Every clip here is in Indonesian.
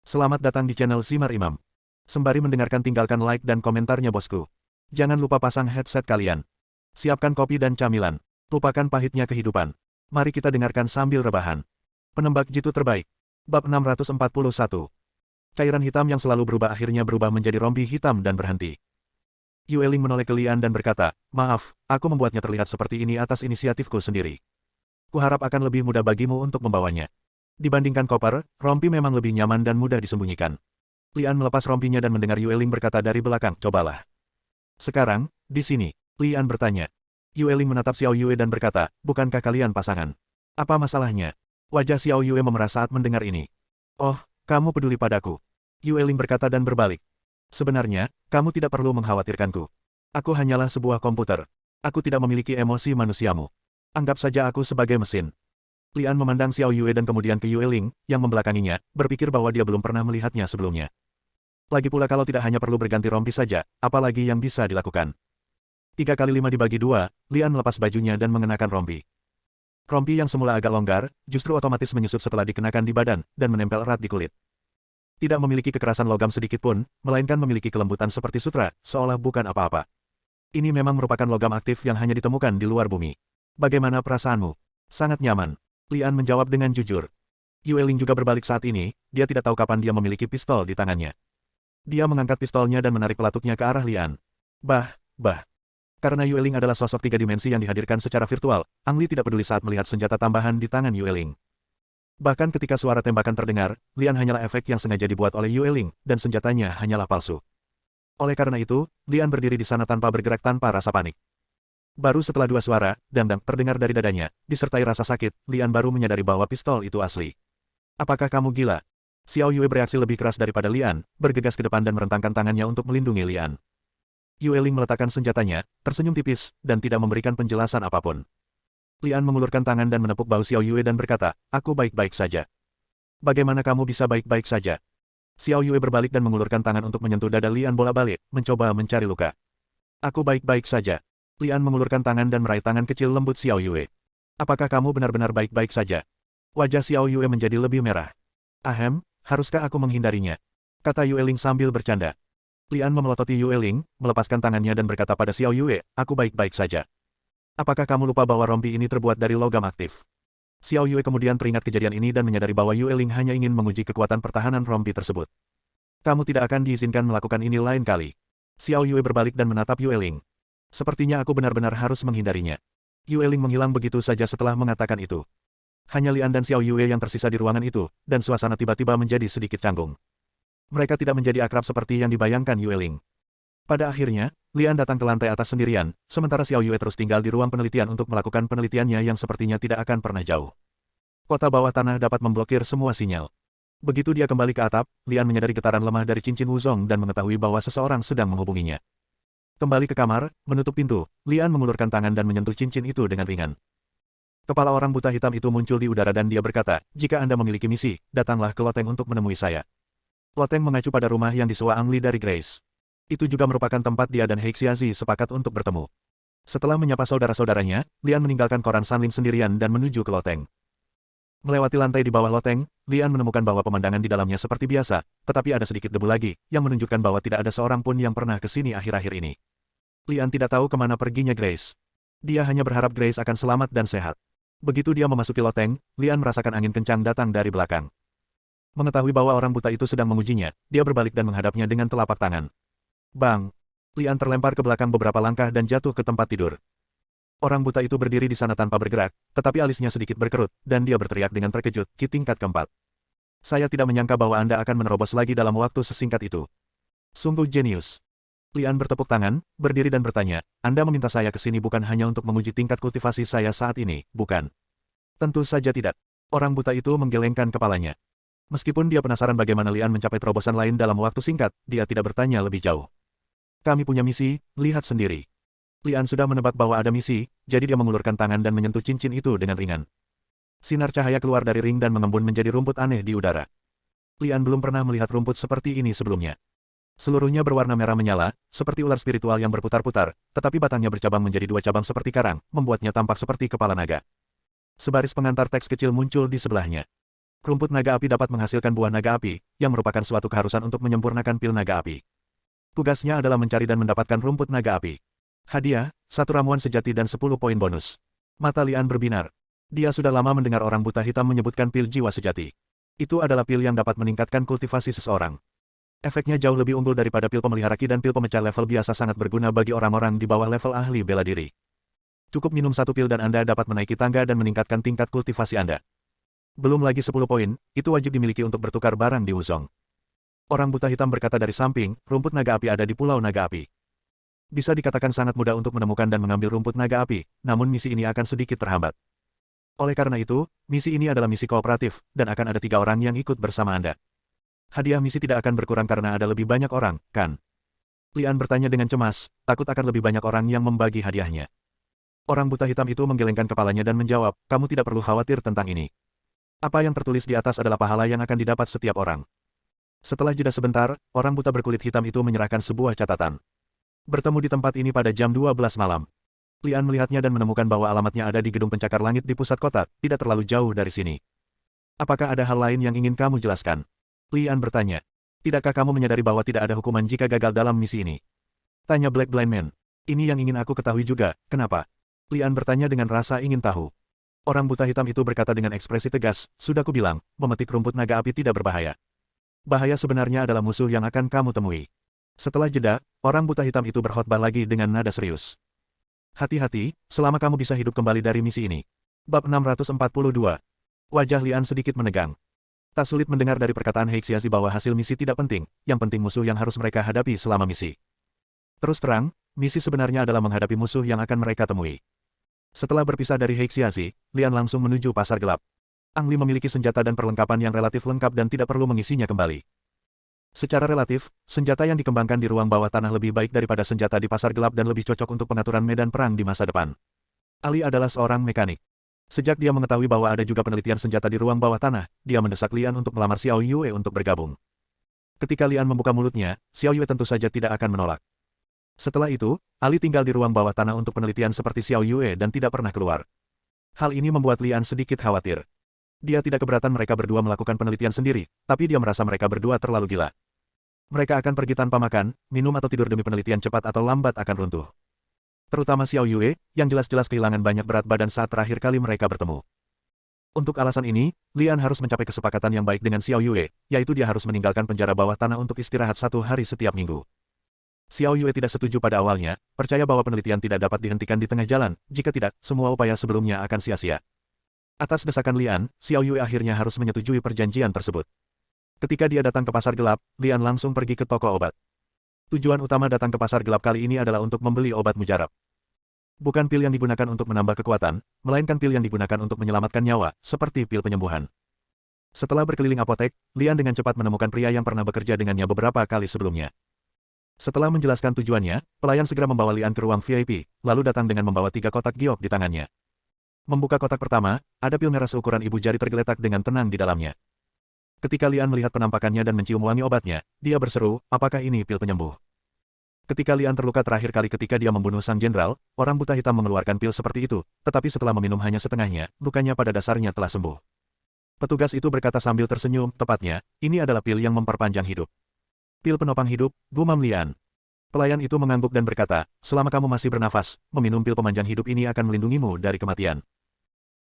Selamat datang di channel Simar Imam. Sembari mendengarkan tinggalkan like dan komentarnya bosku. Jangan lupa pasang headset kalian. Siapkan kopi dan camilan. Lupakan pahitnya kehidupan. Mari kita dengarkan sambil rebahan. Penembak jitu terbaik. Bab 641. Cairan hitam yang selalu berubah akhirnya berubah menjadi rombi hitam dan berhenti. Yueling menoleh ke Lian dan berkata, "Maaf, aku membuatnya terlihat seperti ini atas inisiatifku sendiri. Kuharap akan lebih mudah bagimu untuk membawanya." Dibandingkan koper, rompi memang lebih nyaman dan mudah disembunyikan. Lian melepas rompinya dan mendengar Yueling berkata dari belakang, "Cobalah." "Sekarang, di sini," Lian bertanya. Yueling menatap Xiao Yue dan berkata, "Bukankah kalian pasangan? Apa masalahnya?" Wajah Xiao Yue memerah saat mendengar ini. "Oh, kamu peduli padaku," Yueling berkata dan berbalik. "Sebenarnya, kamu tidak perlu mengkhawatirkanku. Aku hanyalah sebuah komputer. Aku tidak memiliki emosi manusiamu. Anggap saja aku sebagai mesin." Lian memandang Xiao Yue dan kemudian ke Yueling, yang membelakanginya, berpikir bahwa dia belum pernah melihatnya sebelumnya. Lagi pula kalau tidak hanya perlu berganti rompi saja, apalagi yang bisa dilakukan. 3 kali 5 dibagi 2, Lian melepas bajunya dan mengenakan rompi. Rompi yang semula agak longgar, justru otomatis menyusup setelah dikenakan di badan, dan menempel erat di kulit. Tidak memiliki kekerasan logam sedikit pun, melainkan memiliki kelembutan seperti sutra, seolah bukan apa-apa. Ini memang merupakan logam aktif yang hanya ditemukan di luar bumi. "Bagaimana perasaanmu?" "Sangat nyaman," Lian menjawab dengan jujur. Yueling juga berbalik saat ini, dia tidak tahu kapan dia memiliki pistol di tangannya. Dia mengangkat pistolnya dan menarik pelatuknya ke arah Lian. Bah. Karena Yueling adalah sosok 3 dimensi yang dihadirkan secara virtual, Ang Li tidak peduli saat melihat senjata tambahan di tangan Yueling. Bahkan ketika suara tembakan terdengar, Lian hanyalah efek yang sengaja dibuat oleh Yueling, dan senjatanya hanyalah palsu. Oleh karena itu, Lian berdiri di sana tanpa bergerak tanpa rasa panik. Baru setelah 2 suara, dang-dang, terdengar dari dadanya, disertai rasa sakit, Lian baru menyadari bahwa pistol itu asli. "Apakah kamu gila?" Xiao Yue bereaksi lebih keras daripada Lian, bergegas ke depan dan merentangkan tangannya untuk melindungi Lian. Yueling meletakkan senjatanya, tersenyum tipis, dan tidak memberikan penjelasan apapun. Lian mengulurkan tangan dan menepuk bahu Xiao Yue dan berkata, "Aku baik-baik saja." "Bagaimana kamu bisa baik-baik saja?" Xiao Yue berbalik dan mengulurkan tangan untuk menyentuh dada Lian bolak-balik, mencoba mencari luka. "Aku baik-baik saja." Lian mengulurkan tangan dan meraih tangan kecil lembut Xiao Yue. "Apakah kamu benar-benar baik-baik saja?" Wajah Xiao Yue menjadi lebih merah. "Ahem, haruskah aku menghindarinya?" kata Yueling sambil bercanda. Lian memelototi Yueling, melepaskan tangannya dan berkata pada Xiao Yue, "Aku baik-baik saja. Apakah kamu lupa bahwa rompi ini terbuat dari logam aktif?" Xiao Yue kemudian teringat kejadian ini dan menyadari bahwa Yueling hanya ingin menguji kekuatan pertahanan rompi tersebut. "Kamu tidak akan diizinkan melakukan ini lain kali." Xiao Yue berbalik dan menatap Yueling. "Sepertinya aku benar-benar harus menghindarinya." Yueling menghilang begitu saja setelah mengatakan itu. Hanya Lian dan Xiao Yue yang tersisa di ruangan itu, dan suasana tiba-tiba menjadi sedikit canggung. Mereka tidak menjadi akrab seperti yang dibayangkan Yueling. Pada akhirnya, Lian datang ke lantai atas sendirian, sementara Xiao Yue terus tinggal di ruang penelitian untuk melakukan penelitiannya yang sepertinya tidak akan pernah jauh. Kota bawah tanah dapat memblokir semua sinyal. Begitu dia kembali ke atap, Lian menyadari getaran lemah dari cincin Wuzong dan mengetahui bahwa seseorang sedang menghubunginya. Kembali ke kamar, menutup pintu, Lian mengulurkan tangan dan menyentuh cincin itu dengan ringan. Kepala orang buta hitam itu muncul di udara dan dia berkata, "Jika Anda memiliki misi, datanglah ke loteng untuk menemui saya." Loteng mengacu pada rumah yang disewa Ang Li dari Grace. Itu juga merupakan tempat dia dan Heixiazi sepakat untuk bertemu. Setelah menyapa saudara-saudaranya, Lian meninggalkan koran Sanling sendirian dan menuju ke loteng. Melewati lantai di bawah loteng, Lian menemukan bahwa pemandangan di dalamnya seperti biasa, tetapi ada sedikit debu lagi, yang menunjukkan bahwa tidak ada seorang pun yang pernah ke sini akhir-akhir ini. Lian tidak tahu kemana perginya Grace. Dia hanya berharap Grace akan selamat dan sehat. Begitu dia memasuki loteng, Lian merasakan angin kencang datang dari belakang. Mengetahui bahwa orang buta itu sedang mengujinya, dia berbalik dan menghadapnya dengan telapak tangan. Bang! Lian terlempar ke belakang beberapa langkah dan jatuh ke tempat tidur. Orang buta itu berdiri di sana tanpa bergerak, tetapi alisnya sedikit berkerut, dan dia berteriak dengan terkejut, "Ki tingkat keempat. Saya tidak menyangka bahwa Anda akan menerobos lagi dalam waktu sesingkat itu. Sungguh jenius." Lian bertepuk tangan, berdiri dan bertanya, "Anda meminta saya ke sini bukan hanya untuk menguji tingkat kultivasi saya saat ini, bukan?" "Tentu saja tidak." Orang buta itu menggelengkan kepalanya. Meskipun dia penasaran bagaimana Lian mencapai terobosan lain dalam waktu singkat, dia tidak bertanya lebih jauh. "Kami punya misi, lihat sendiri." Lian sudah menebak bahwa ada misi, jadi dia mengulurkan tangan dan menyentuh cincin itu dengan ringan. Sinar cahaya keluar dari ring dan mengembun menjadi rumput aneh di udara. Lian belum pernah melihat rumput seperti ini sebelumnya. Seluruhnya berwarna merah menyala, seperti ular spiritual yang berputar-putar, tetapi batangnya bercabang menjadi 2 cabang seperti karang, membuatnya tampak seperti kepala naga. Sebaris pengantar teks kecil muncul di sebelahnya. Rumput naga api dapat menghasilkan buah naga api, yang merupakan suatu keharusan untuk menyempurnakan pil naga api. Tugasnya adalah mencari dan mendapatkan rumput naga api. Hadiah, 1 ramuan sejati dan 10 poin bonus. Mata Lian berbinar. Dia sudah lama mendengar orang buta hitam menyebutkan pil jiwa sejati. Itu adalah pil yang dapat meningkatkan kultivasi seseorang. Efeknya jauh lebih unggul daripada pil pemelihara ki dan pil pemecah level biasa, sangat berguna bagi orang-orang di bawah level ahli bela diri. Cukup minum 1 pil dan Anda dapat menaiki tangga dan meningkatkan tingkat kultivasi Anda. Belum lagi 10 poin, itu wajib dimiliki untuk bertukar barang di Wuzong. Orang buta hitam berkata dari samping, rumput naga api ada di Pulau Naga Api. Bisa dikatakan sangat mudah untuk menemukan dan mengambil rumput naga api, namun misi ini akan sedikit terhambat. Oleh karena itu, misi ini adalah misi kooperatif, dan akan ada 3 orang yang ikut bersama Anda. Hadiah misi tidak akan berkurang karena ada lebih banyak orang, kan? Lian bertanya dengan cemas, takut akan lebih banyak orang yang membagi hadiahnya. Orang buta hitam itu menggelengkan kepalanya dan menjawab, kamu tidak perlu khawatir tentang ini. Apa yang tertulis di atas adalah pahala yang akan didapat setiap orang. Setelah jeda sebentar, orang buta berkulit hitam itu menyerahkan sebuah catatan. Bertemu di tempat ini pada jam 12 malam. Lian melihatnya dan menemukan bahwa alamatnya ada di gedung pencakar langit di pusat kota, tidak terlalu jauh dari sini. Apakah ada hal lain yang ingin kamu jelaskan? Lian bertanya. Tidakkah kamu menyadari bahwa tidak ada hukuman jika gagal dalam misi ini? Tanya Black Blind Man. Ini yang ingin aku ketahui juga, kenapa? Lian bertanya dengan rasa ingin tahu. Orang buta hitam itu berkata dengan ekspresi tegas, sudah kubilang, memetik rumput naga api tidak berbahaya. Bahaya sebenarnya adalah musuh yang akan kamu temui. Setelah jeda, orang buta hitam itu berkhotbah lagi dengan nada serius. Hati-hati, selama kamu bisa hidup kembali dari misi ini. Bab 642. Wajah Lian sedikit menegang. Tak sulit mendengar dari perkataan Heixiazi bahwa hasil misi tidak penting, yang penting musuh yang harus mereka hadapi selama misi. Terus terang, misi sebenarnya adalah menghadapi musuh yang akan mereka temui. Setelah berpisah dari Heixiazi, Lian langsung menuju pasar gelap. Ang Li memiliki senjata dan perlengkapan yang relatif lengkap dan tidak perlu mengisinya kembali. Secara relatif, senjata yang dikembangkan di ruang bawah tanah lebih baik daripada senjata di pasar gelap dan lebih cocok untuk pengaturan medan perang di masa depan. Ali adalah seorang mekanik. Sejak dia mengetahui bahwa ada juga penelitian senjata di ruang bawah tanah, dia mendesak Lian untuk melamar Xiao Yue untuk bergabung. Ketika Lian membuka mulutnya, Xiao Yue tentu saja tidak akan menolak. Setelah itu, Ali tinggal di ruang bawah tanah untuk penelitian seperti Xiao Yue dan tidak pernah keluar. Hal ini membuat Lian sedikit khawatir. Dia tidak keberatan mereka berdua melakukan penelitian sendiri, tapi dia merasa mereka berdua terlalu gila. Mereka akan pergi tanpa makan, minum atau tidur demi penelitian cepat atau lambat akan runtuh. Terutama Xiao Yue, yang jelas-jelas kehilangan banyak berat badan saat terakhir kali mereka bertemu. Untuk alasan ini, Lian harus mencapai kesepakatan yang baik dengan Xiao Yue, yaitu dia harus meninggalkan penjara bawah tanah untuk istirahat 1 hari setiap minggu. Xiao Yue tidak setuju pada awalnya, percaya bahwa penelitian tidak dapat dihentikan di tengah jalan, jika tidak, semua upaya sebelumnya akan sia-sia. Atas desakan Lian, Xiao Yue akhirnya harus menyetujui perjanjian tersebut. Ketika dia datang ke pasar gelap, Lian langsung pergi ke toko obat. Tujuan utama datang ke pasar gelap kali ini adalah untuk membeli obat mujarab. Bukan pil yang digunakan untuk menambah kekuatan, melainkan pil yang digunakan untuk menyelamatkan nyawa, seperti pil penyembuhan. Setelah berkeliling apotek, Lian dengan cepat menemukan pria yang pernah bekerja dengannya beberapa kali sebelumnya. Setelah menjelaskan tujuannya, pelayan segera membawa Lian ke ruang VIP, lalu datang dengan membawa 3 kotak giok di tangannya. Membuka kotak pertama, ada pil merah seukuran ibu jari tergeletak dengan tenang di dalamnya. Ketika Lian melihat penampakannya dan mencium wangi obatnya, dia berseru, apakah ini pil penyembuh? Ketika Lian terluka terakhir kali ketika dia membunuh sang jenderal, orang buta hitam mengeluarkan pil seperti itu, tetapi setelah meminum hanya setengahnya, lukanya pada dasarnya telah sembuh. Petugas itu berkata sambil tersenyum, tepatnya, ini adalah pil yang memperpanjang hidup. Pil penopang hidup, gumam Lian. Pelayan itu mengangguk dan berkata, selama kamu masih bernafas, meminum pil pemanjang hidup ini akan melindungimu dari kematian.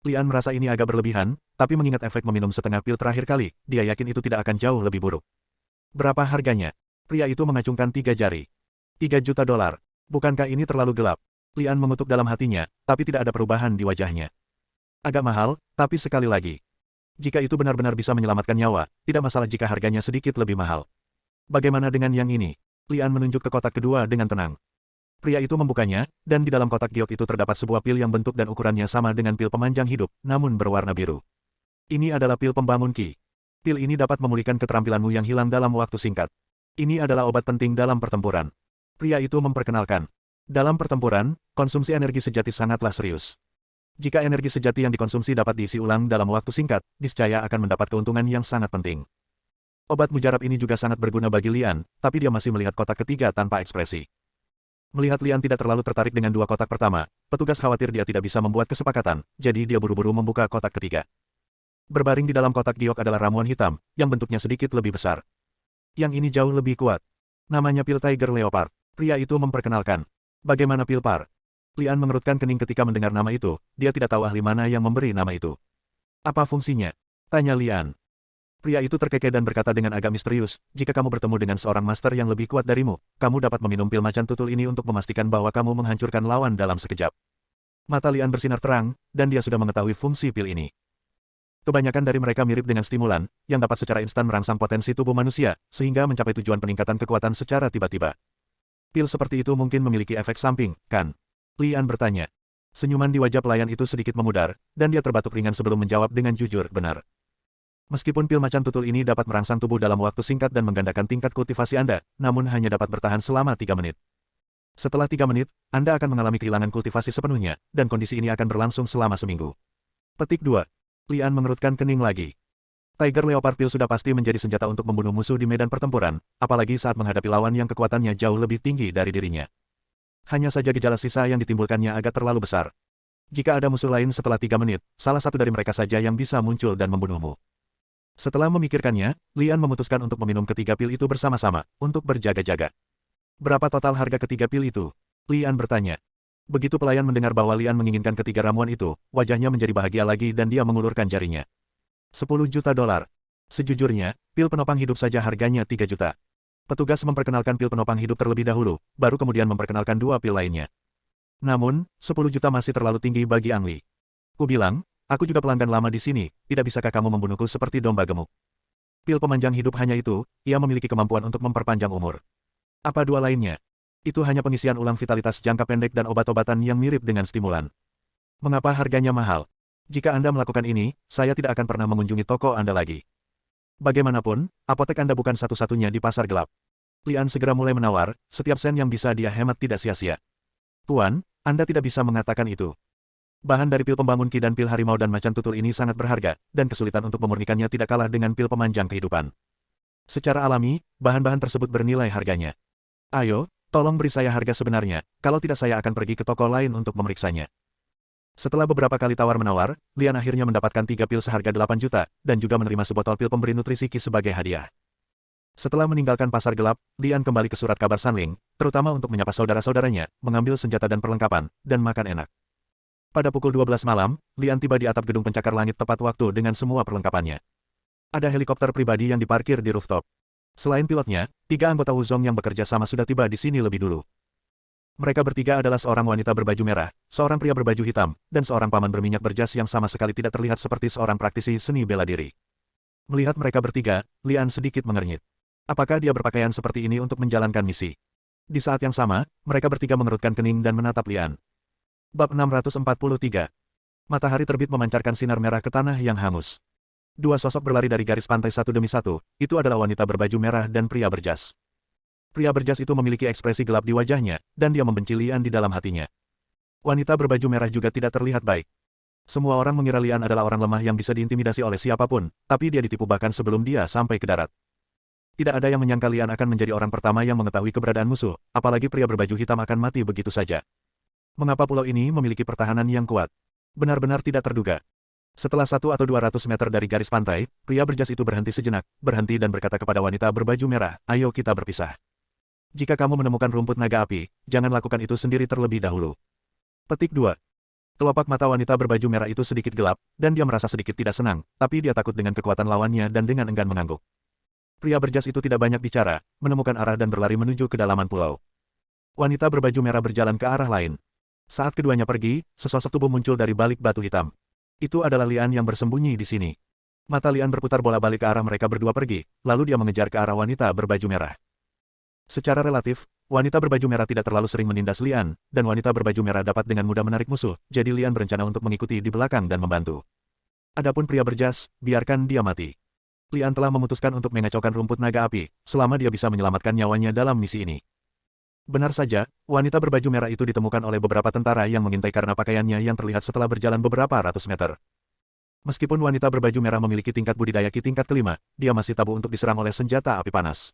Lian merasa ini agak berlebihan, tapi mengingat efek meminum setengah pil terakhir kali, dia yakin itu tidak akan jauh lebih buruk. Berapa harganya? Pria itu mengacungkan 3 jari. 3 juta dolar. Bukankah ini terlalu gelap? Lian mengutuk dalam hatinya, tapi tidak ada perubahan di wajahnya. Agak mahal, tapi sekali lagi. Jika itu benar-benar bisa menyelamatkan nyawa, tidak masalah jika harganya sedikit lebih mahal. Bagaimana dengan yang ini? Lian menunjuk ke kotak kedua dengan tenang. Pria itu membukanya, dan di dalam kotak giok itu terdapat sebuah pil yang bentuk dan ukurannya sama dengan pil pemanjang hidup, namun berwarna biru. Ini adalah pil pembangun ki. Pil ini dapat memulihkan keterampilanmu yang hilang dalam waktu singkat. Ini adalah obat penting dalam pertempuran. Pria itu memperkenalkan. Dalam pertempuran, konsumsi energi sejati sangatlah serius. Jika energi sejati yang dikonsumsi dapat diisi ulang dalam waktu singkat, niscaya akan mendapat keuntungan yang sangat penting. Obat mujarab ini juga sangat berguna bagi Lian, tapi dia masih melihat kotak ketiga tanpa ekspresi. Melihat Lian tidak terlalu tertarik dengan 2 kotak pertama, petugas khawatir dia tidak bisa membuat kesepakatan, jadi dia buru-buru membuka kotak ketiga. Berbaring di dalam kotak giok adalah ramuan hitam, yang bentuknya sedikit lebih besar. Yang ini jauh lebih kuat. Namanya pil Tiger Leopard. Pria itu memperkenalkan. Bagaimana pil Par? Lian mengerutkan kening ketika mendengar nama itu, dia tidak tahu ahli mana yang memberi nama itu. Apa fungsinya? Tanya Lian. Pria itu terkekeh dan berkata dengan agak misterius, jika kamu bertemu dengan seorang master yang lebih kuat darimu, kamu dapat meminum pil macan tutul ini untuk memastikan bahwa kamu menghancurkan lawan dalam sekejap. Mata Lian bersinar terang, dan dia sudah mengetahui fungsi pil ini. Kebanyakan dari mereka mirip dengan stimulan, yang dapat secara instan merangsang potensi tubuh manusia, sehingga mencapai tujuan peningkatan kekuatan secara tiba-tiba. Pil seperti itu mungkin memiliki efek samping, kan? Lian bertanya. Senyuman di wajah pelayan itu sedikit memudar, dan dia terbatuk ringan sebelum menjawab dengan jujur, benar. Meskipun pil macan tutul ini dapat merangsang tubuh dalam waktu singkat dan menggandakan tingkat kultivasi Anda, namun hanya dapat bertahan selama 3 menit. Setelah 3 menit, Anda akan mengalami kehilangan kultivasi sepenuhnya, dan kondisi ini akan berlangsung selama seminggu. Petik 2. Lian mengerutkan kening lagi. Tiger Leopard Pil sudah pasti menjadi senjata untuk membunuh musuh di medan pertempuran, apalagi saat menghadapi lawan yang kekuatannya jauh lebih tinggi dari dirinya. Hanya saja gejala sisa yang ditimbulkannya agak terlalu besar. Jika ada musuh lain setelah 3 menit, salah satu dari mereka saja yang bisa muncul dan membunuhmu. Setelah memikirkannya, Lian memutuskan untuk meminum ketiga pil itu bersama-sama, untuk berjaga-jaga. Berapa total harga ketiga pil itu? Lian bertanya. Begitu pelayan mendengar bahwa Lian menginginkan ketiga ramuan itu, wajahnya menjadi bahagia lagi dan dia mengulurkan jarinya. 10 juta dolar. Sejujurnya, pil penopang hidup saja harganya 3 juta. Petugas memperkenalkan pil penopang hidup terlebih dahulu, baru kemudian memperkenalkan 2 pil lainnya. Namun, 10 juta masih terlalu tinggi bagi Ang Li. Ku bilang, aku juga pelanggan lama di sini, tidak bisakah kamu membunuhku seperti domba gemuk? Pil pemanjang hidup hanya itu, ia memiliki kemampuan untuk memperpanjang umur. Apa 2 lainnya? Itu hanya pengisian ulang vitalitas jangka pendek dan obat-obatan yang mirip dengan stimulan. Mengapa harganya mahal? Jika Anda melakukan ini, saya tidak akan pernah mengunjungi toko Anda lagi. Bagaimanapun, apotek Anda bukan satu-satunya di pasar gelap. Lian segera mulai menawar, setiap sen yang bisa dia hemat tidak sia-sia. Tuan, Anda tidak bisa mengatakan itu. Bahan dari pil pembangun ki dan pil harimau dan macan tutul ini sangat berharga, dan kesulitan untuk memurnikannya tidak kalah dengan pil pemanjang kehidupan. Secara alami, bahan-bahan tersebut bernilai harganya. Ayo, tolong beri saya harga sebenarnya, kalau tidak saya akan pergi ke toko lain untuk memeriksanya. Setelah beberapa kali tawar-menawar, Lian akhirnya mendapatkan 3 pil seharga 8 juta, dan juga menerima sebotol pil pemberi nutrisi ki sebagai hadiah. Setelah meninggalkan pasar gelap, Lian kembali ke surat kabar Sanling, terutama untuk menyapa saudara-saudaranya, mengambil senjata dan perlengkapan, dan makan enak. Pada pukul 12 malam, Lian tiba di atap gedung pencakar langit tepat waktu dengan semua perlengkapannya. Ada helikopter pribadi yang diparkir di rooftop. Selain pilotnya, 3 anggota Wuzong yang bekerja sama sudah tiba di sini lebih dulu. Mereka bertiga adalah seorang wanita berbaju merah, seorang pria berbaju hitam, dan seorang paman berminyak berjas yang sama sekali tidak terlihat seperti seorang praktisi seni bela diri. Melihat mereka bertiga, Lian sedikit mengernyit. Apakah dia berpakaian seperti ini untuk menjalankan misi? Di saat yang sama, mereka bertiga mengerutkan kening dan menatap Lian. Bab 643. Matahari terbit memancarkan sinar merah ke tanah yang hangus. 2 sosok berlari dari garis pantai satu demi satu, itu adalah wanita berbaju merah dan pria berjas. Pria berjas itu memiliki ekspresi gelap di wajahnya, dan dia membenci Lian di dalam hatinya. Wanita berbaju merah juga tidak terlihat baik. Semua orang mengira Lian adalah orang lemah yang bisa diintimidasi oleh siapapun, tapi dia ditipu bahkan sebelum dia sampai ke darat. Tidak ada yang menyangka Lian akan menjadi orang pertama yang mengetahui keberadaan musuh, apalagi pria berbaju hitam akan mati begitu saja. Mengapa pulau ini memiliki pertahanan yang kuat? Benar-benar tidak terduga. Setelah 1 atau 200 meter dari garis pantai, pria berjas itu berhenti sejenak, berhenti dan berkata kepada wanita berbaju merah, ayo kita berpisah. Jika kamu menemukan rumput naga api, jangan lakukan itu sendiri terlebih dahulu. Petik 2. Kelopak mata wanita berbaju merah itu sedikit gelap, dan dia merasa sedikit tidak senang, tapi dia takut dengan kekuatan lawannya dan dengan enggan mengangguk. Pria berjas itu tidak banyak bicara, menemukan arah dan berlari menuju ke dalaman pulau. Wanita berbaju merah berjalan ke arah lain. Saat keduanya pergi, sesosok tubuh muncul dari balik batu hitam. Itu adalah Lian yang bersembunyi di sini. Mata Lian berputar bola-balik ke arah mereka berdua pergi, lalu dia mengejar ke arah wanita berbaju merah. Secara relatif, wanita berbaju merah tidak terlalu sering menindas Lian, dan wanita berbaju merah dapat dengan mudah menarik musuh, jadi Lian berencana untuk mengikuti di belakang dan membantu. Adapun pria berjas, biarkan dia mati. Lian telah memutuskan untuk mengacaukan rumput naga api, selama dia bisa menyelamatkan nyawanya dalam misi ini. Benar saja, wanita berbaju merah itu ditemukan oleh beberapa tentara yang mengintai karena pakaiannya yang terlihat setelah berjalan beberapa ratus meter. Meskipun wanita berbaju merah memiliki tingkat budidaya ki tingkat kelima, dia masih tabu untuk diserang oleh senjata api panas.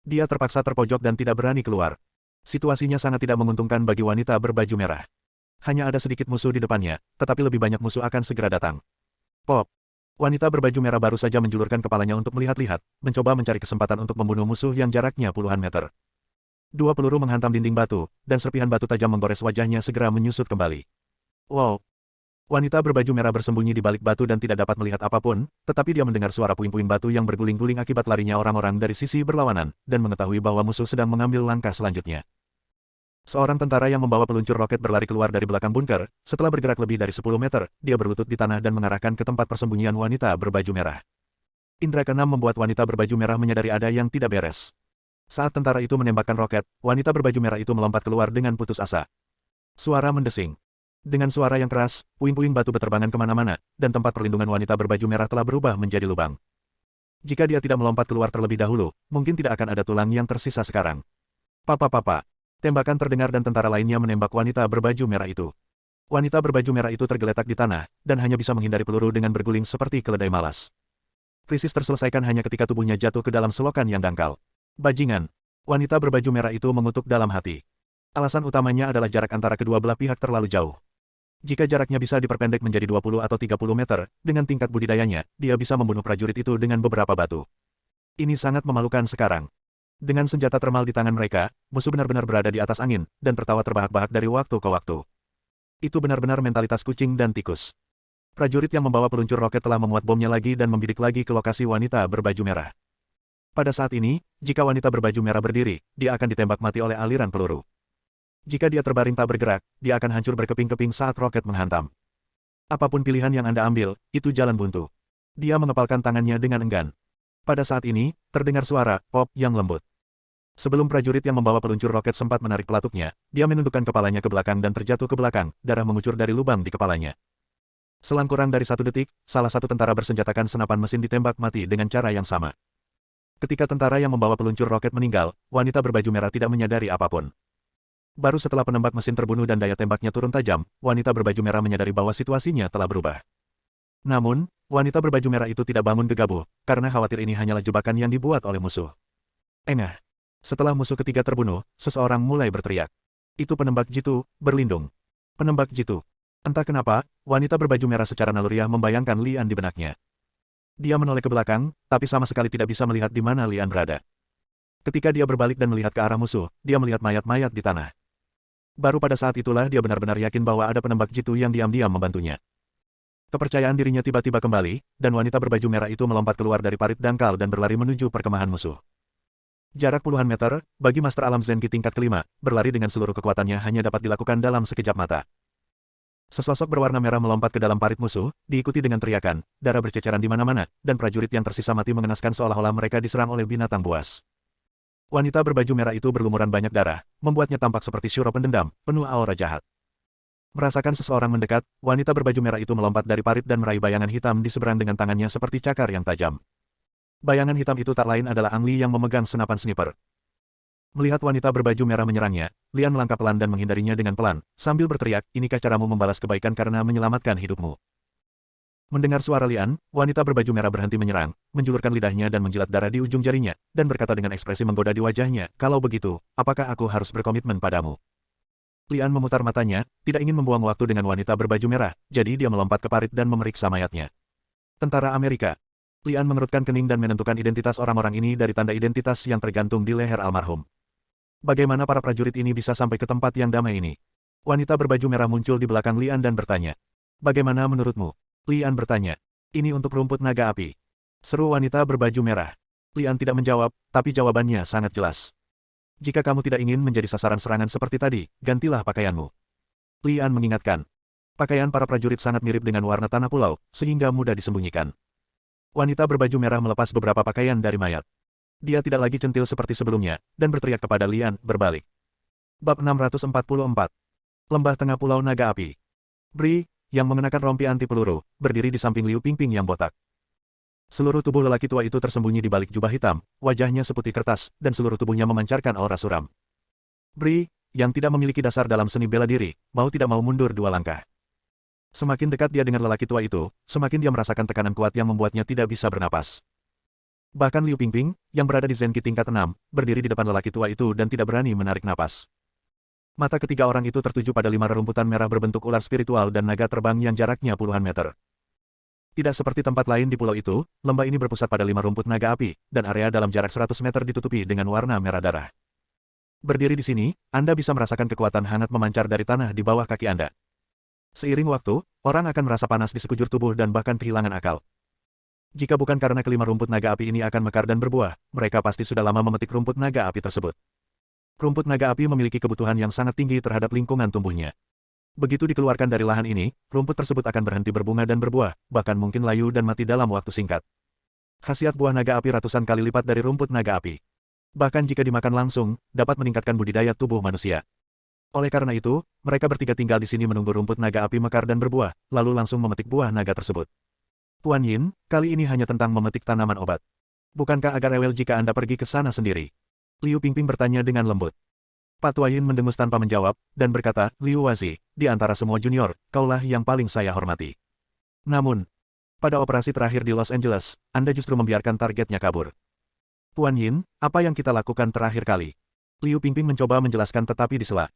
Dia terpaksa terpojok dan tidak berani keluar. Situasinya sangat tidak menguntungkan bagi wanita berbaju merah. Hanya ada sedikit musuh di depannya, tetapi lebih banyak musuh akan segera datang. Pop! Wanita berbaju merah baru saja menjulurkan kepalanya untuk melihat-lihat, mencoba mencari kesempatan untuk membunuh musuh yang jaraknya puluhan meter. Dua peluru menghantam dinding batu, dan serpihan batu tajam menggores wajahnya segera menyusut kembali. Wow! Wanita berbaju merah bersembunyi di balik batu dan tidak dapat melihat apapun, tetapi dia mendengar suara puing-puing batu yang berguling-guling akibat larinya orang-orang dari sisi berlawanan, dan mengetahui bahwa musuh sedang mengambil langkah selanjutnya. Seorang tentara yang membawa peluncur roket berlari keluar dari belakang bunker. Setelah bergerak lebih dari 10 meter, dia berlutut di tanah dan mengarahkan ke tempat persembunyian wanita berbaju merah. Indra keenam membuat wanita berbaju merah menyadari ada yang tidak beres. Saat tentara itu menembakkan roket, wanita berbaju merah itu melompat keluar dengan putus asa. Suara mendesing. Dengan suara yang keras, puing-puing batu berterbangan kemana-mana, dan tempat perlindungan wanita berbaju merah telah berubah menjadi lubang. Jika dia tidak melompat keluar terlebih dahulu, mungkin tidak akan ada tulang yang tersisa sekarang. Papa. Tembakan terdengar dan tentara lainnya menembak wanita berbaju merah itu. Wanita berbaju merah itu tergeletak di tanah, dan hanya bisa menghindari peluru dengan berguling seperti keledai malas. Krisis terselesaikan hanya ketika tubuhnya jatuh ke dalam selokan yang dangkal. Bajingan. Wanita berbaju merah itu mengutuk dalam hati. Alasan utamanya adalah jarak antara kedua belah pihak terlalu jauh. Jika jaraknya bisa diperpendek menjadi 20 atau 30 meter, dengan tingkat budidayanya, dia bisa membunuh prajurit itu dengan beberapa batu. Ini sangat memalukan sekarang. Dengan senjata termal di tangan mereka, musuh benar-benar berada di atas angin, dan tertawa terbahak-bahak dari waktu ke waktu. Itu benar-benar mentalitas kucing dan tikus. Prajurit yang membawa peluncur roket telah memuat bomnya lagi dan membidik lagi ke lokasi wanita berbaju merah. Pada saat ini, jika wanita berbaju merah berdiri, dia akan ditembak mati oleh aliran peluru. Jika dia terbaring tak bergerak, dia akan hancur berkeping-keping saat roket menghantam. Apapun pilihan yang Anda ambil, itu jalan buntu. Dia mengepalkan tangannya dengan enggan. Pada saat ini, terdengar suara pop yang lembut. Sebelum prajurit yang membawa peluncur roket sempat menarik pelatuknya, dia menundukkan kepalanya ke belakang dan terjatuh ke belakang, darah mengucur dari lubang di kepalanya. Selang kurang dari 1 detik, salah satu tentara bersenjatakan senapan mesin ditembak mati dengan cara yang sama. Ketika tentara yang membawa peluncur roket meninggal, wanita berbaju merah tidak menyadari apapun. Baru setelah penembak mesin terbunuh dan daya tembaknya turun tajam, wanita berbaju merah menyadari bahwa situasinya telah berubah. Namun, wanita berbaju merah itu tidak bangun gegabah, karena khawatir ini hanyalah jebakan yang dibuat oleh musuh. Engah. Setelah musuh ketiga terbunuh, seseorang mulai berteriak. Itu penembak jitu, berlindung. Penembak jitu. Entah kenapa, wanita berbaju merah secara naluriah membayangkan Lian di benaknya. Dia menoleh ke belakang, tapi sama sekali tidak bisa melihat di mana Lian berada. Ketika dia berbalik dan melihat ke arah musuh, dia melihat mayat-mayat di tanah. Baru pada saat itulah dia benar-benar yakin bahwa ada penembak jitu yang diam-diam membantunya. Kepercayaan dirinya tiba-tiba kembali, dan wanita berbaju merah itu melompat keluar dari parit dangkal dan berlari menuju perkemahan musuh. Jarak puluhan meter, bagi Master Alam Zenki tingkat kelima, berlari dengan seluruh kekuatannya hanya dapat dilakukan dalam sekejap mata. Sesosok berwarna merah melompat ke dalam parit musuh, diikuti dengan teriakan, darah berceceran di mana-mana, dan prajurit yang tersisa mati mengenaskan seolah-olah mereka diserang oleh binatang buas. Wanita berbaju merah itu berlumuran banyak darah, membuatnya tampak seperti Shuro pendendam, penuh aura jahat. Merasakan seseorang mendekat, wanita berbaju merah itu melompat dari parit dan meraih bayangan hitam di seberang dengan tangannya seperti cakar yang tajam. Bayangan hitam itu tak lain adalah Ang Li yang memegang senapan sniper. Melihat wanita berbaju merah menyerangnya, Lian melangkah pelan dan menghindarinya dengan pelan, sambil berteriak, inikah caramu membalas kebaikan karena menyelamatkan hidupmu? Mendengar suara Lian, wanita berbaju merah berhenti menyerang, menjulurkan lidahnya dan menjilat darah di ujung jarinya, dan berkata dengan ekspresi menggoda di wajahnya, kalau begitu, apakah aku harus berkomitmen padamu? Lian memutar matanya, tidak ingin membuang waktu dengan wanita berbaju merah, jadi dia melompat ke parit dan memeriksa mayatnya. Tentara Amerika. Lian mengerutkan kening dan menentukan identitas orang-orang ini dari tanda identitas yang tergantung di leher almarhum. Bagaimana para prajurit ini bisa sampai ke tempat yang damai ini? Wanita berbaju merah muncul di belakang Lian dan bertanya. Bagaimana menurutmu? Lian bertanya. Ini untuk rumput naga api. Seru wanita berbaju merah. Lian tidak menjawab, tapi jawabannya sangat jelas. Jika kamu tidak ingin menjadi sasaran serangan seperti tadi, gantilah pakaianmu. Lian mengingatkan. Pakaian para prajurit sangat mirip dengan warna tanah pulau, sehingga mudah disembunyikan. Wanita berbaju merah melepas beberapa pakaian dari mayat. Dia tidak lagi centil seperti sebelumnya, dan berteriak kepada Lian, berbalik. Bab 644. Lembah Tengah Pulau Naga Api. Bri, yang mengenakan rompi anti peluru, berdiri di samping Liu Pingping yang botak. Seluruh tubuh lelaki tua itu tersembunyi di balik jubah hitam, wajahnya seputih kertas, dan seluruh tubuhnya memancarkan aura suram. Bri, yang tidak memiliki dasar dalam seni bela diri, mau tidak mau mundur 2 langkah. Semakin dekat dia dengan lelaki tua itu, semakin dia merasakan tekanan kuat yang membuatnya tidak bisa bernapas. Bahkan Liu Pingping, yang berada di Zenki tingkat 6, berdiri di depan lelaki tua itu dan tidak berani menarik napas. Mata ketiga orang itu tertuju pada 5 rerumputan merah berbentuk ular spiritual dan naga terbang yang jaraknya puluhan meter. Tidak seperti tempat lain di pulau itu, lembah ini berpusat pada 5 rumput naga api, dan area dalam jarak 100 meter ditutupi dengan warna merah darah. Berdiri di sini, Anda bisa merasakan kekuatan hangat memancar dari tanah di bawah kaki Anda. Seiring waktu, orang akan merasa panas di sekujur tubuh dan bahkan kehilangan akal. Jika bukan karena kelima rumput naga api ini akan mekar dan berbuah, mereka pasti sudah lama memetik rumput naga api tersebut. Rumput naga api memiliki kebutuhan yang sangat tinggi terhadap lingkungan tumbuhnya. Begitu dikeluarkan dari lahan ini, rumput tersebut akan berhenti berbunga dan berbuah, bahkan mungkin layu dan mati dalam waktu singkat. Khasiat buah naga api ratusan kali lipat dari rumput naga api. Bahkan jika dimakan langsung, dapat meningkatkan budidaya tubuh manusia. Oleh karena itu, mereka bertiga tinggal di sini menunggu rumput naga api mekar dan berbuah, lalu langsung memetik buah naga tersebut. Tuan Yin, kali ini hanya tentang memetik tanaman obat. Bukankah agak rewel jika Anda pergi ke sana sendiri? Liu Pingping bertanya dengan lembut. Pak Tua Yin mendengus tanpa menjawab, dan berkata, Liu Wazi, di antara semua junior, kaulah yang paling saya hormati. Namun, pada operasi terakhir di Los Angeles, Anda justru membiarkan targetnya kabur. Tuan Yin, apa yang kita lakukan terakhir kali? Liu Pingping mencoba menjelaskan tetapi disela.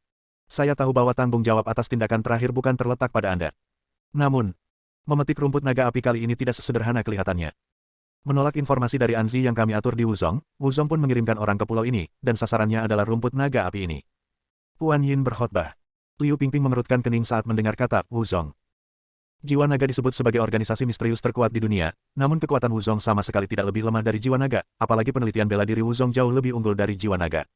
Saya tahu bahwa tanggung jawab atas tindakan terakhir bukan terletak pada Anda. Namun, memetik rumput naga api kali ini tidak sesederhana kelihatannya. Menolak informasi dari Anzi yang kami atur di Wuzong, Wuzong pun mengirimkan orang ke pulau ini, dan sasarannya adalah rumput naga api ini. Tuan Yin berkhotbah. Liu Pingping mengerutkan kening saat mendengar kata Wuzong. Jiwa naga disebut sebagai organisasi misterius terkuat di dunia, namun kekuatan Wuzong sama sekali tidak lebih lemah dari jiwa naga, apalagi penelitian bela diri Wuzong jauh lebih unggul dari jiwa naga.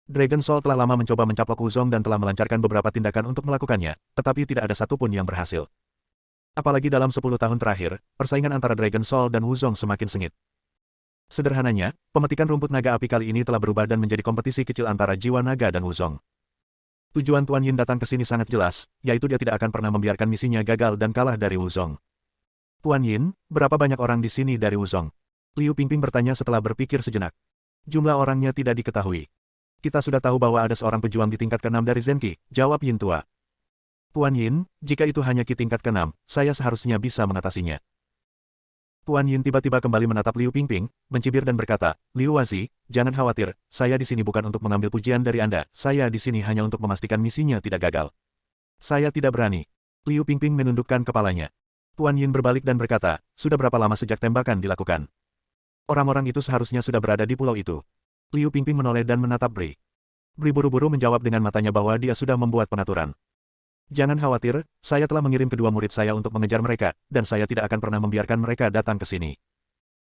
Dragon Soul telah lama mencoba mencaplok Wuzong dan telah melancarkan beberapa tindakan untuk melakukannya, tetapi tidak ada satupun yang berhasil. Apalagi dalam 10 tahun terakhir, persaingan antara Dragon Soul dan Wuzong semakin sengit. Sederhananya, pemetikan rumput naga api kali ini telah berubah dan menjadi kompetisi kecil antara jiwa naga dan Wuzong. Tujuan Tuan Yin datang ke sini sangat jelas, yaitu dia tidak akan pernah membiarkan misinya gagal dan kalah dari Wuzong. Tuan Yin, berapa banyak orang di sini dari Wuzong? Liu Pingping bertanya setelah berpikir sejenak. Jumlah orangnya tidak diketahui. Kita sudah tahu bahwa ada seorang pejuang di tingkat ke-6 dari Zenki, jawab Yin Tua. Tuan Yin, jika itu hanya Ki tingkat ke-6, saya seharusnya bisa mengatasinya. Tuan Yin tiba-tiba kembali menatap Liu Pingping, mencibir dan berkata, Liu Wazi, jangan khawatir, saya di sini bukan untuk mengambil pujian dari Anda, saya di sini hanya untuk memastikan misinya tidak gagal. Saya tidak berani. Liu Pingping menundukkan kepalanya. Tuan Yin berbalik dan berkata, sudah berapa lama sejak tembakan dilakukan? Orang-orang itu seharusnya sudah berada di pulau itu. Liu Pingping menoleh dan menatap Bri. Bri buru-buru menjawab dengan matanya bahwa dia sudah membuat pengaturan. Jangan khawatir, saya telah mengirim kedua murid saya untuk mengejar mereka, dan saya tidak akan pernah membiarkan mereka datang ke sini.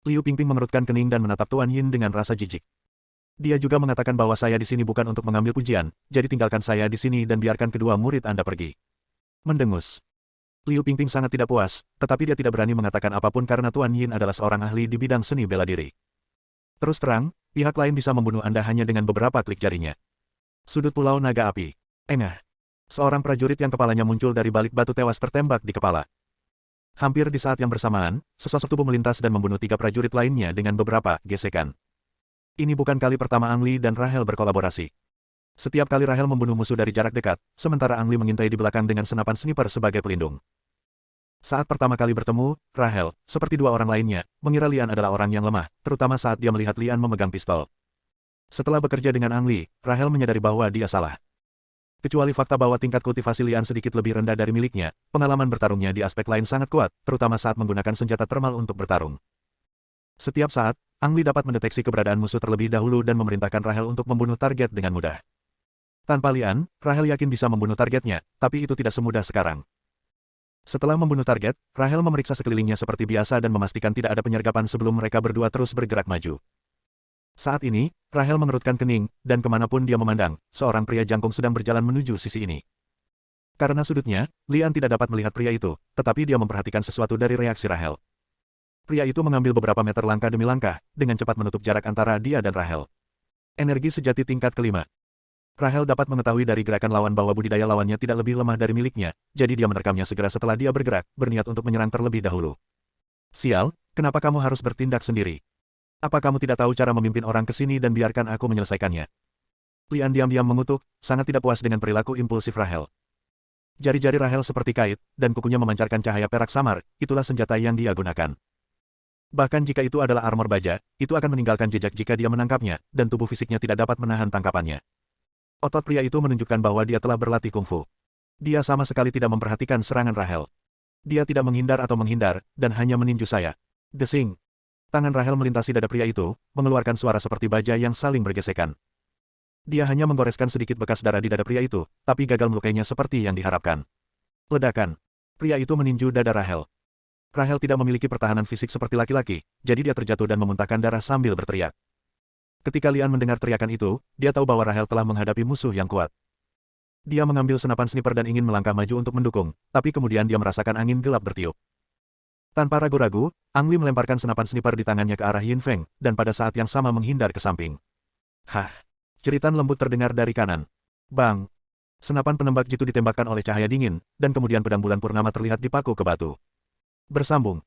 Liu Pingping mengerutkan kening dan menatap Tuan Yin dengan rasa jijik. Dia juga mengatakan bahwa saya di sini bukan untuk mengambil pujian, jadi tinggalkan saya di sini dan biarkan kedua murid Anda pergi. Mendengus. Liu Pingping sangat tidak puas, tetapi dia tidak berani mengatakan apapun karena Tuan Yin adalah seorang ahli di bidang seni bela diri. Terus terang, pihak lain bisa membunuh Anda hanya dengan beberapa klik jarinya. Sudut Pulau Naga Api. Engah. Seorang prajurit yang kepalanya muncul dari balik batu tewas tertembak di kepala. Hampir di saat yang bersamaan, sesosok tubuh melintas dan membunuh 3 prajurit lainnya dengan beberapa gesekan. Ini bukan kali pertama Ang Li dan Rahel berkolaborasi. Setiap kali Rahel membunuh musuh dari jarak dekat, sementara Ang Li mengintai di belakang dengan senapan sniper sebagai pelindung. Saat pertama kali bertemu, Rahel, seperti 2 orang lainnya, mengira Lian adalah orang yang lemah, terutama saat dia melihat Lian memegang pistol. Setelah bekerja dengan Ang Li, Rahel menyadari bahwa dia salah. Kecuali fakta bahwa tingkat kultivasi Lian sedikit lebih rendah dari miliknya, pengalaman bertarungnya di aspek lain sangat kuat, terutama saat menggunakan senjata termal untuk bertarung. Setiap saat, Ang Li dapat mendeteksi keberadaan musuh terlebih dahulu dan memerintahkan Rahel untuk membunuh target dengan mudah. Tanpa Lian, Rahel yakin bisa membunuh targetnya, tapi itu tidak semudah sekarang. Setelah membunuh target, Rahel memeriksa sekelilingnya seperti biasa dan memastikan tidak ada penyergapan sebelum mereka berdua terus bergerak maju. Saat ini, Rahel mengerutkan kening, dan kemanapun dia memandang, seorang pria jangkung sedang berjalan menuju sisi ini. Karena sudutnya, Lian tidak dapat melihat pria itu, tetapi dia memperhatikan sesuatu dari reaksi Rahel. Pria itu mengambil beberapa meter langkah demi langkah, dengan cepat menutup jarak antara dia dan Rahel. Energi sejati tingkat ke-5. Rahel dapat mengetahui dari gerakan lawan bahwa budidaya lawannya tidak lebih lemah dari miliknya, jadi dia menerkamnya segera setelah dia bergerak, berniat untuk menyerang terlebih dahulu. Sial, kenapa kamu harus bertindak sendiri? Apa kamu tidak tahu cara memimpin orang ke sini dan biarkan aku menyelesaikannya? Lian diam-diam mengutuk, sangat tidak puas dengan perilaku impulsif Rahel. Jari-jari Rahel seperti kait, dan kukunya memancarkan cahaya perak samar, itulah senjata yang dia gunakan. Bahkan jika itu adalah armor baja, itu akan meninggalkan jejak jika dia menangkapnya, dan tubuh fisiknya tidak dapat menahan tangkapannya. Otot pria itu menunjukkan bahwa dia telah berlatih kungfu. Dia sama sekali tidak memperhatikan serangan Rahel. Dia tidak menghindar atau menghindar, dan hanya meninju saya. Desing. Tangan Rahel melintasi dada pria itu, mengeluarkan suara seperti baja yang saling bergesekan. Dia hanya menggoreskan sedikit bekas darah di dada pria itu, tapi gagal melukainya seperti yang diharapkan. Ledakan. Pria itu meninju dada Rahel. Rahel tidak memiliki pertahanan fisik seperti laki-laki, jadi dia terjatuh dan memuntahkan darah sambil berteriak. Ketika Lian mendengar teriakan itu, dia tahu bahwa Rahel telah menghadapi musuh yang kuat. Dia mengambil senapan sniper dan ingin melangkah maju untuk mendukung, tapi kemudian dia merasakan angin gelap bertiup. Tanpa ragu-ragu, Ang Li melemparkan senapan sniper di tangannya ke arah Yin Feng, dan pada saat yang sama menghindar ke samping. Hah! Jeritan lembut terdengar dari kanan. Bang! Senapan penembak jitu ditembakkan oleh cahaya dingin, dan kemudian pedang bulan purnama terlihat dipaku ke batu. Bersambung,